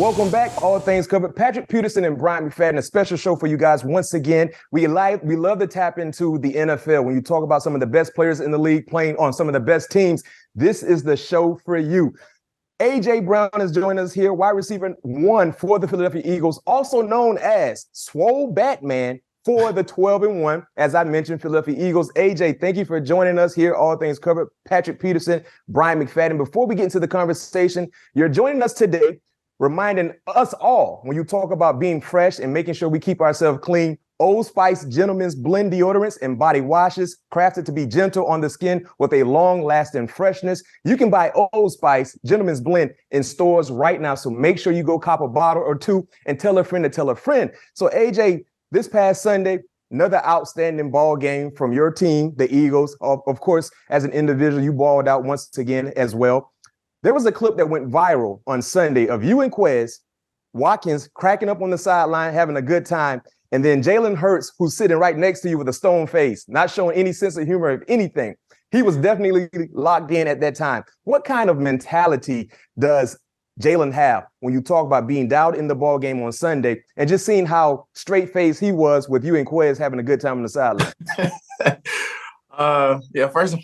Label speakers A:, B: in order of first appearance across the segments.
A: Welcome back, All Things Covered. Patrick Peterson and Bryant McFadden, a special show for you guys once again. We love to tap into the NFL. When you talk about some of the best players in the league playing on some of the best teams, this is the show for you. A.J. Brown is joining us here, wide receiver 1 for the Philadelphia Eagles, also known as Swole Batman for the 12-1. As I mentioned, Philadelphia Eagles. A.J., thank you for joining us here, All Things Covered. Patrick Peterson, Bryant McFadden. Before we get into the conversation, you're joining us today, reminding us all, when you talk about being fresh and making sure we keep ourselves clean, Old Spice Gentleman's Blend deodorants and body washes, crafted to be gentle on the skin with a long-lasting freshness. You can buy Old Spice Gentleman's Blend in stores right now, so make sure you go cop a bottle or two and tell a friend to tell a friend. So, AJ, this past Sunday, another outstanding ball game from your team, the Eagles. Of course, as an individual, you balled out once again as well. There was a clip that went viral on Sunday of you and Quez Watkins cracking up on the sideline, having a good time, and then Jalen Hurts, who's sitting right next to you with a stone face, not showing any sense of humor of anything. He was definitely locked in at that time. What kind of mentality does Jalen have when you talk about being dialed in the ball game on Sunday and just seeing how straight-faced he was with you and Quez having a good time on the sideline?
B: First and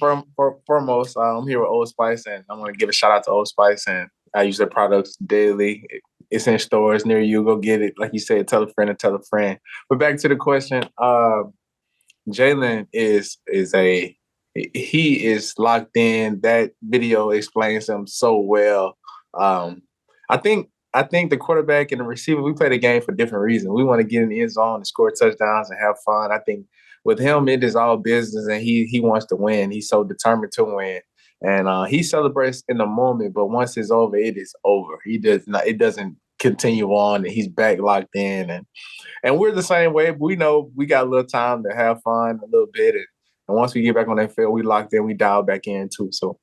B: foremost, I'm here with Old Spice, and I'm going to give a shout out to Old Spice, and I use their products daily. It's in stores near you. Go get it. Like you said, tell a friend and tell a friend. But back to the question, Jalen is locked in. That video explains him so well. I think the quarterback and the receiver, we play the game for different reasons. We want to get in the end zone and score touchdowns and have fun. I think with him, it is all business, and he wants to win. He's so determined to win, and he celebrates in the moment. But once it's over, it is over. It doesn't continue on, and he's back locked in. And we're the same way. We know we got a little time to have fun a little bit, and once we get back on that field, we locked in. We dial back in too. So.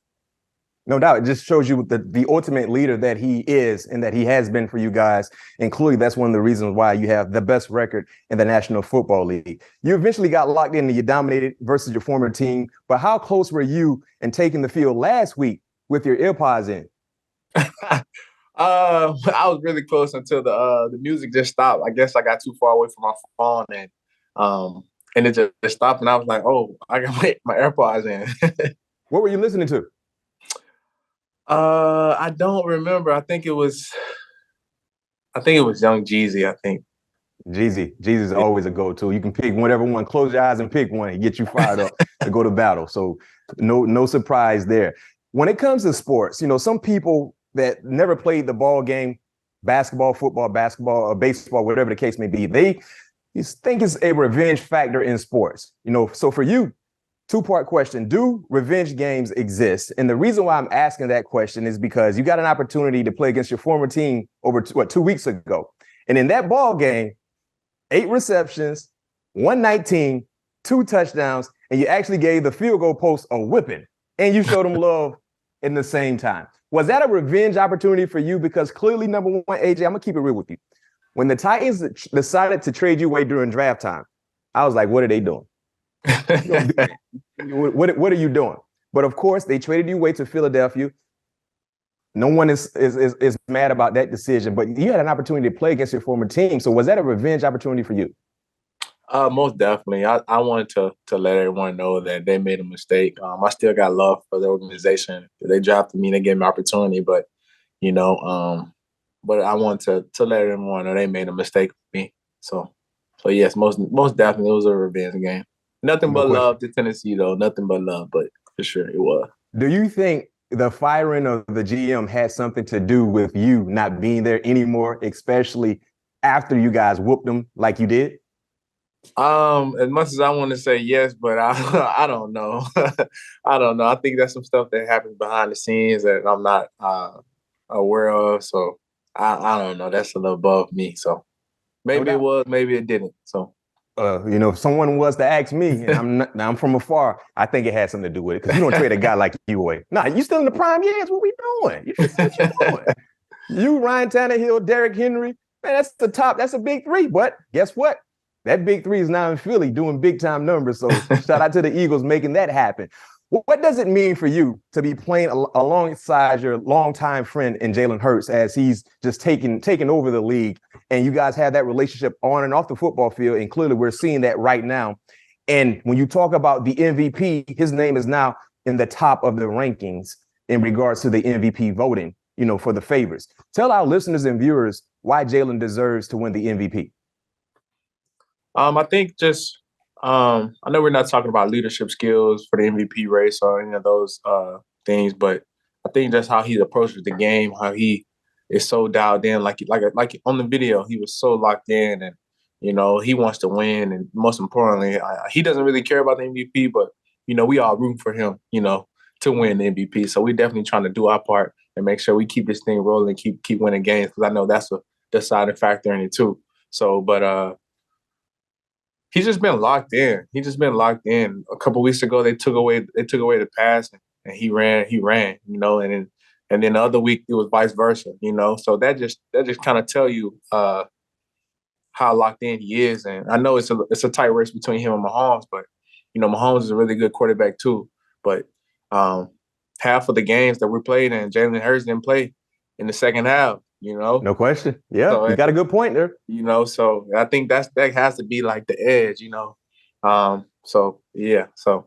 A: No doubt. It just shows you the ultimate leader that he is and that he has been for you guys. And clearly, that's one of the reasons why you have the best record in the National Football League. You eventually got locked in and you dominated versus your former team. But how close were you in taking the field last week with your earpods in?
B: I was really close until the music just stopped. I guess I got too far away from my phone and it just stopped. And I was like, oh, I got my AirPods in.
A: What were you listening to?
B: I don't remember. I think it was Young Jeezy, I think.
A: Jeezy's always a go-to. You can pick whatever one. Close your eyes and pick one and get you fired up to go to battle. So no surprise there. When it comes to sports, some people that never played the ball game, basketball, football, or baseball, whatever the case may be, they think it's a revenge factor in sports. So for you, two-part question. Do revenge games exist? And the reason why I'm asking that question is because you got an opportunity to play against your former team over 2 weeks ago. And in that ball game, 8 receptions, 119, 2 touchdowns, and you actually gave the field goal post a whipping, and you showed them love in the same time. Was that a revenge opportunity for you? Because clearly, number one, AJ, I'm going to keep it real with you. When the Titans decided to trade you away during draft time, I was like, what are they doing? What are you doing? But of course, they traded you away to Philadelphia. No one is mad about that decision, but you had an opportunity to play against your former team. So was that a revenge opportunity for you?
B: Most definitely. I wanted to let everyone know that they made a mistake. I still got love for the organization. They drafted me, they gave me an opportunity, but I wanted to let everyone know they made a mistake with me. So yes, most definitely it was a revenge game. Nothing but love to Tennessee, though. Nothing but love, but for sure it was.
A: Do you think the firing of the GM had something to do with you not being there anymore, especially after you guys whooped them like you did?
B: As much as I want to say yes, but I don't know. I don't know. I think that's some stuff that happens behind the scenes that I'm not aware of. So I don't know. That's a little above me. So maybe it was, maybe it didn't. So.
A: If someone was to ask me, and I'm from afar, I think it had something to do with it, because you don't trade a guy like you away. Nah, you still in the prime years. What we doing? You should see what you're doing. You, Ryan Tannehill, Derrick Henry, man, that's the top. That's a big three. But guess what? That big three is now in Philly doing big time numbers. So shout out to the Eagles making that happen. What does it mean for you to be playing alongside your longtime friend in Jalen Hurts as he's just taking over the league, and you guys have that relationship on and off the football field, and clearly we're seeing that right now. And when you talk about the MVP, his name is now in the top of the rankings in regards to the MVP voting, for the favorites. Tell our listeners and viewers why Jalen deserves to win the MVP.
B: I think just I know we're not talking about leadership skills for the MVP race or any of those things, but I think that's how he approaches the game, how he is so dialed in, like on the video, he was so locked in, and he wants to win, and most importantly, he doesn't really care about the MVP, but we all root for him, to win the MVP. So we're definitely trying to do our part and make sure we keep this thing rolling, keep winning games, because I know that's a deciding factor in it too. So, but he's just been locked in. He's just been locked in. A couple of weeks ago, they took away the pass, and he ran, and then the other week it was vice versa, So that just kind of tell you how locked in he is. And I know it's a tight race between him and Mahomes, but Mahomes is a really good quarterback too. But half of the games that we played in, Jalen Hurts didn't play in the second half.
A: No question. Yeah, so, you got a good point there.
B: So I think that has to be like the edge. So yeah. So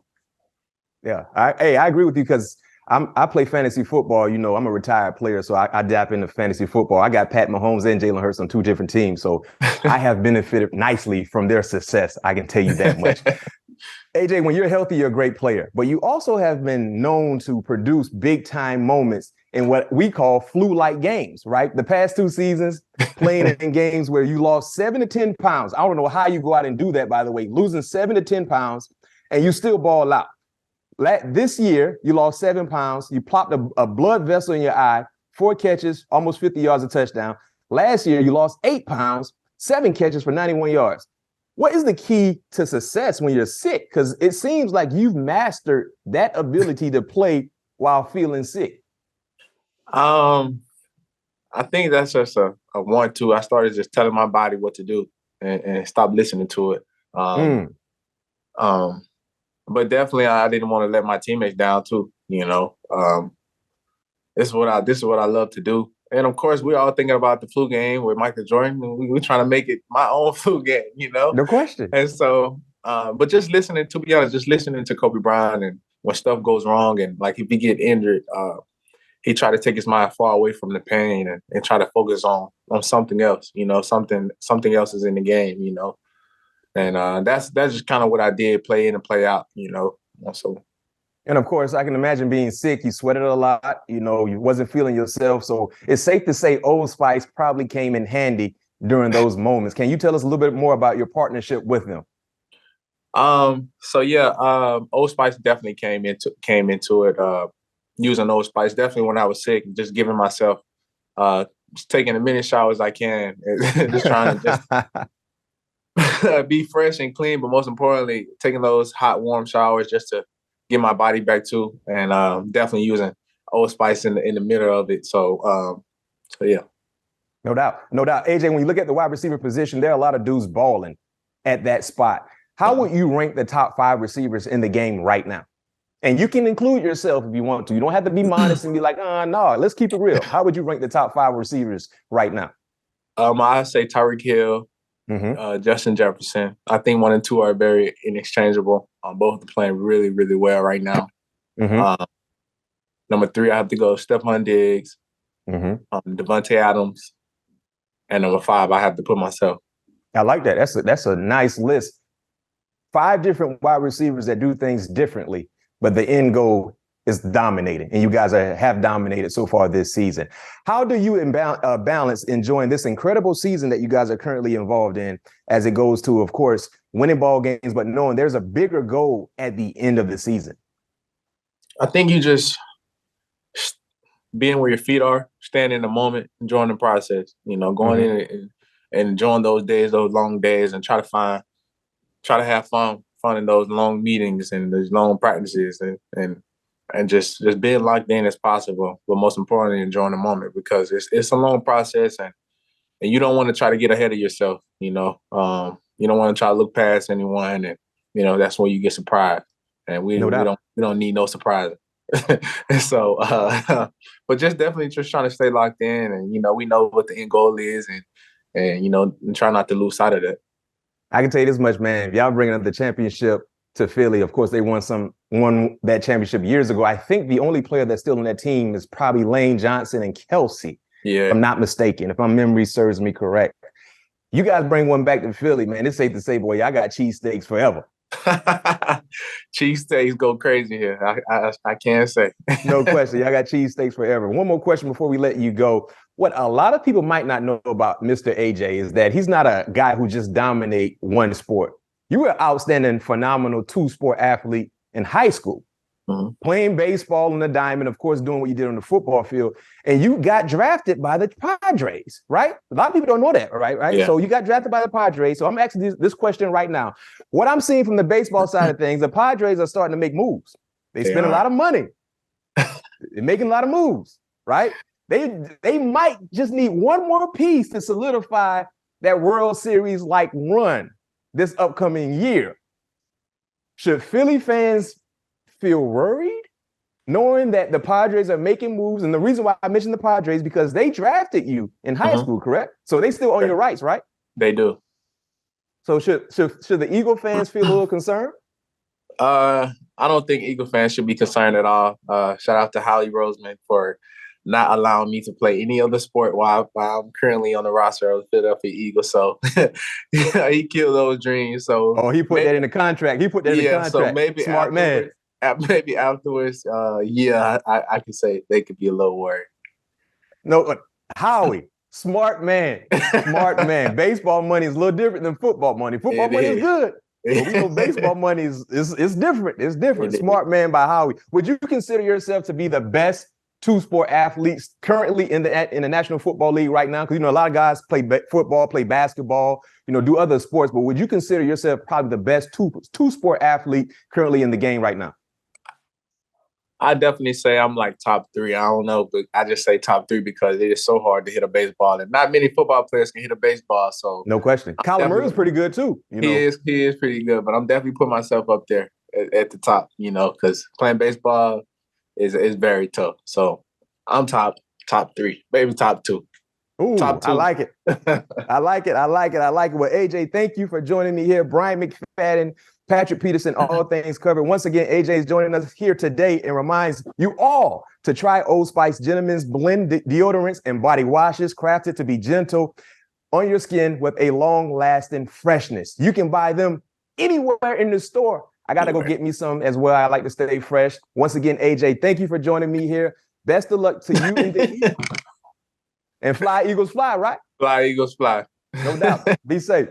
A: yeah, I agree with you because I play fantasy football. I'm a retired player, so I dap into fantasy football. I got Pat Mahomes and Jalen Hurts on two different teams, so I have benefited nicely from their success. I can tell you that much. AJ, when you're healthy, you're a great player, but you also have been known to produce big time moments in what we call flu-like games, right? The past 2 seasons, playing in games where you lost 7 to 10 pounds. I don't know how you go out and do that, by the way, losing 7 to 10 pounds, and you still ball out. This year, you lost 7 pounds. You plopped a blood vessel in your eye, 4 catches, almost 50 yards, a touchdown. Last year, you lost 8 pounds, 7 catches for 91 yards. What is the key to success when you're sick? Because it seems like you've mastered that ability to play while feeling sick.
B: I think that's just a 1-2. I started just telling my body what to do and stop listening to it. But definitely I didn't want to let my teammates down too. This is what I love to do. And of course, we're all thinking about the flu game with Michael Jordan, and we're trying to make it my own flu game.
A: No question.
B: And so, but just listening to Kobe Bryant, and when stuff goes wrong, and like if he get injured, he tried to take his mind far away from the pain and try to focus on something else. Something else is in the game. And that's just kind of what I did, play in and play out. So.
A: And of course, I can imagine being sick. You sweated a lot. You wasn't feeling yourself. So it's safe to say Old Spice probably came in handy during those moments. Can you tell us a little bit more about your partnership with them?
B: So yeah, Old Spice definitely came into it. Using Old Spice definitely when I was sick, just giving myself, just taking as many showers as I can, just trying to just be fresh and clean. But most importantly, taking those hot, warm showers just to get my body back to, and definitely using Old Spice in the middle of it. So yeah.
A: No doubt. AJ, when you look at the wide receiver position, there are a lot of dudes balling at that spot. How would you rank the top 5 receivers in the game right now? And you can include yourself if you want to. You don't have to be modest and be like, no, let's keep it real. How would you rank the top 5 receivers right now?
B: I say Tyreek Hill, Justin Jefferson. I think 1 and 2 are very interchangeable. Both are playing really, really well right now. Number 3, I have to go Stephon Diggs, Devontae Adams, and number 5, I have to put myself.
A: I like that. That's a nice list. 5 different wide receivers that do things differently, but the end goal is dominating, and you guys have dominated so far this season. How do you balance enjoying this incredible season that you guys are currently involved in as it goes to, of course, winning ball games, but knowing there's a bigger goal at the end of the season?
B: I think you just being where your feet are, staying in the moment, enjoying the process, going in and enjoying those days, those long days, and try to have fun in those long meetings and those long practices, and just being locked in as possible, but most importantly, enjoying the moment, because it's a long process, and you don't want to try to get ahead of yourself. You don't want to try to look past anyone, and that's when you get surprised. and we
A: No doubt.
B: we don't need no surprise. And so, but just definitely just trying to stay locked in, and we know what the end goal is, and and try not to lose sight of that.
A: I can tell you this much, man. If y'all bringing up the championship to Philly, of course they won that championship years ago. I think the only player that's still on that team is probably Lane Johnson and Kelsey.
B: Yeah,
A: if I'm not mistaken, if my memory serves me correct. You guys bring one back to Philly, man. It's safe to say, boy, y'all got cheesesteaks forever.
B: Cheesesteaks go crazy here. I can't say.
A: No question. Y'all got cheesesteaks forever. One more question before we let you go. What a lot of people might not know about Mr. AJ is that he's not a guy who just dominate one sport. You were an outstanding, phenomenal two-sport athlete in high school. Playing baseball in the diamond, of course, doing what you did on the football field. And you got drafted by the Padres, right? A lot of people don't know that, right? Yeah. So you got drafted by the Padres. So I'm asking this question right now. What I'm seeing from the baseball side of things, the Padres are starting to make moves. They spend a lot of money. They're making a lot of moves, right? They might just need one more piece to solidify that World Series-like run this upcoming year. Should Philly fans feel worried knowing that the Padres are making moves? And the reason why I mentioned the Padres because they drafted you in high school, correct? So they still own your rights, right?
B: They do.
A: So should the Eagle fans feel a little concerned?
B: I don't think Eagle fans should be concerned at all. Shout out to Howie Roseman for not allowing me to play any other sport while I'm currently on the roster of the Philadelphia Eagles. So he killed those dreams. So
A: he put that in the contract. He put that in the contract.
B: So maybe
A: smart man.
B: Maybe afterwards, I could say they could be a little worried.
A: No, Howie, smart man. Baseball money is a little different than football money. Football money is good. But we know baseball money is different. It's different. Smart man by Howie. Would you consider yourself to be the best two-sport athletes currently in the National Football League right now? Because a lot of guys play football, play basketball, do other sports. But would you consider yourself probably the best two-sport athlete currently in the game right now?
B: I definitely say I'm like top 3. I don't know, but I just say top 3 because it is so hard to hit a baseball, and not many football players can hit a baseball. So
A: no question. Kyler Murray's pretty good too.
B: He is pretty good, but I'm definitely putting myself up there at the top. because playing baseball is very tough. So I'm top 3, maybe top 2.
A: Ooh,
B: top 2.
A: I like it. I like it. Well, AJ, thank you for joining me here. Bryant McFadden, Patrick Peterson, all things covered. Once again, AJ is joining us here today and reminds you all to try Old Spice Gentleman's Blend deodorants and body washes crafted to be gentle on your skin with a long-lasting freshness. You can buy them anywhere in the store. I got to go get me some as well. I like to stay fresh. Once again, AJ, thank you for joining me here. Best of luck to you and fly, Eagles, fly, right?
B: Fly, Eagles, fly.
A: No doubt. Be safe.